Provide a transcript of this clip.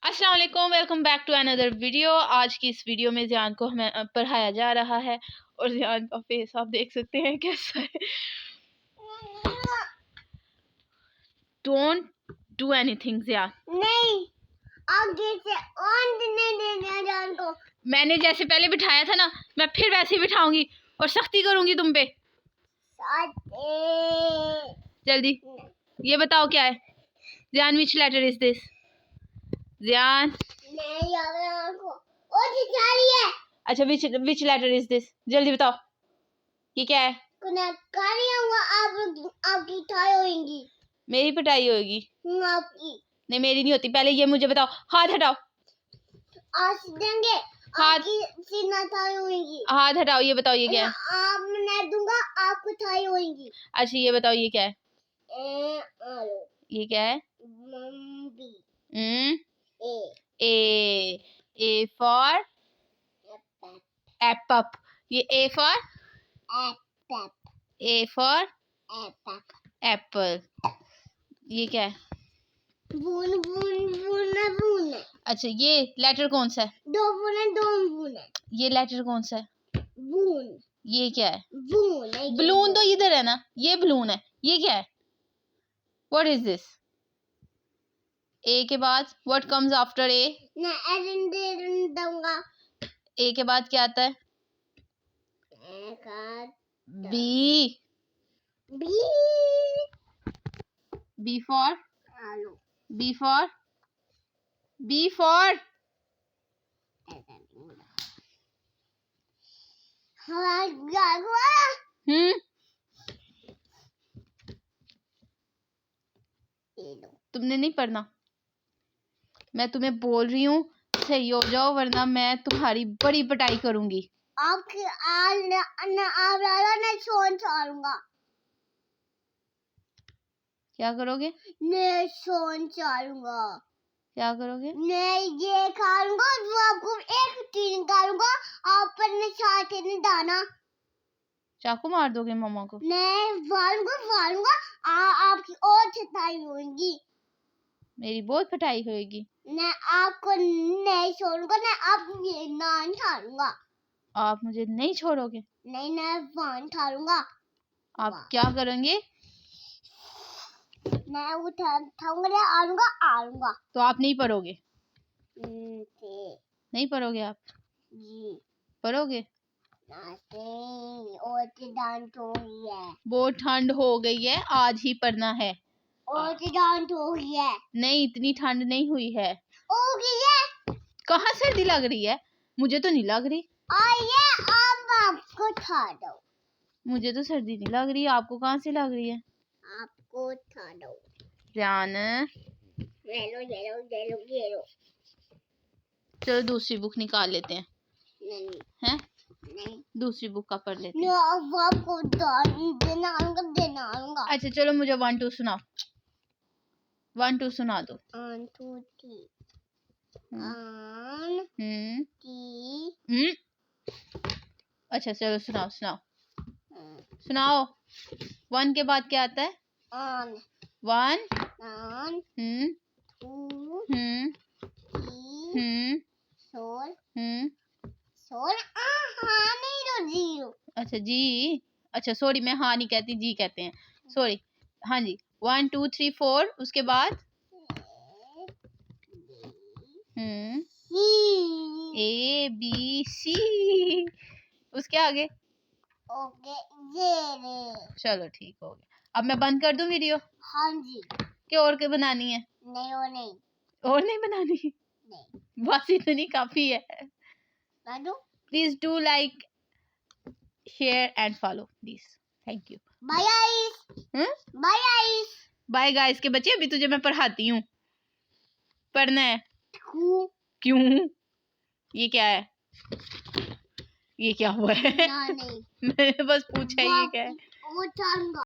अस्सलाम वालेकुम, welcome back to another video. आज की इस वीडियो में ज़ियान को हमें पढ़ाया जा रहा है और ज़ियान का फेस आप देख सकते हैं कैसा है। Don't do anything Ziyan. नहीं, आगे से नहीं देना जान को। मैंने जैसे पहले बिठाया था ना, मैं फिर वैसे ही बिठाऊंगी और सख्ती करूंगी तुम पे। जल्दी ये बताओ क्या है ज़ियान? विच लेटर इज दिस ज़ियान? अच्छा, विच लेटर इज दिस? जल्दी बताओ ये क्या है? आपकी टाई होगी। मेरी पिटाई होगी? आपकी नहीं, मेरी नहीं होती। पहले ये मुझे बताओ, हाथ हटाओ। आज देंगे हाथ सीना टाई होगी। हाथ हटाओ। ये बताओ ये क्या है? आप मैं दूंगा आपको टाई होगी। अच्छा ये बताओ ये क्या है? ये क्या है? A for Apple. ये ए फॉर एप्पल। ये क्या है? बून बून बून बून। अच्छा ये लेटर कौन सा है? दो बून। ये लेटर कौन सा है? बून। ये क्या है? बून। बलून तो इधर है ना, ये बलून है। ये क्या है? What is this? ए के बाद व्हाट कम्स आफ्टर ए? दूंगा। ए के बाद क्या आता है? बी। बी फॉर तुमने नहीं पढ़ना। मैं तुम्हें बोल रही हूँ सही हो जाओ, वरना मैं तुम्हारी बड़ी पिटाई करूंगी। आपकी छोड़ूंगा। क्या करोगे? मैं छोड़ूंगा। क्या करोगे? मैं ये खाऊंगा तो आपको एक तीन करूंगा। आप अपने साथ नहीं दाना। चाकू मार दोगे मम्मा को? मैं फाड़ूंगा। आपकी और पिटाई होगी। मेरी बहुत पिटाई होगी। मैं आपको नहीं छोड़ूंगा। मैं आप ये नान ठारूंगा। आप मुझे नहीं छोड़ोगे? नहीं, मैं वान ठारूंगा। आप क्या करेंगे? मैं उठाऊंगा आऊंगा। तो आप नहीं पढ़ोगे? नहीं पढ़ोगे आप? जी पढ़ोगे? और डांट हो गई है। बहुत ठंड हो गई है, आज ही पढ़ना है। और डांट हो गई है। नहीं, इतनी ठंड नहीं हुई है। हो गई है। कहाँ सर्दी लग रही है? मुझे तो नहीं लग रही। आइए अब आपको ठा दो। मुझे तो सर्दी नहीं लग रही। आपको कहाँ से लग रही है? आपको ठा दो। जान येलो। चलो दूसरी बुक निकाल लेते हैं। नहीं हैं? नहीं, दूसरी बुक का पढ़ लेते हैं। अब आपको देना आऊंगा। अच्छा चलो मुझे 1 2 सुनाओ। 1 2 सुना दो। 1 2 3 अच्छा चलो सुनाओ। 1 के बाद क्या आता है? 1 2 0। अच्छा जी। अच्छा सॉरी, मैं हाँ नहीं कहती, जी कहते हैं। सॉरी। हाँ जी, 1 2 3 4 उसके बाद A B C उसके आगे। ओके चलो ठीक हो गया। अब मैं बंद कर दूं वीडियो? हाँ जी। क्या और क्या बनानी है? नहीं और नहीं बनानी? नहीं, बस इतनी काफी है। Please do like share and follow please. Thank you. Bye guys के बच्चे, अभी तुझे मैं पढ़ाती हूँ। पढ़ना है? क्यों? ये क्या है? ये क्या हुआ है? नहीं। मैंने बस पूछा ये क्या है।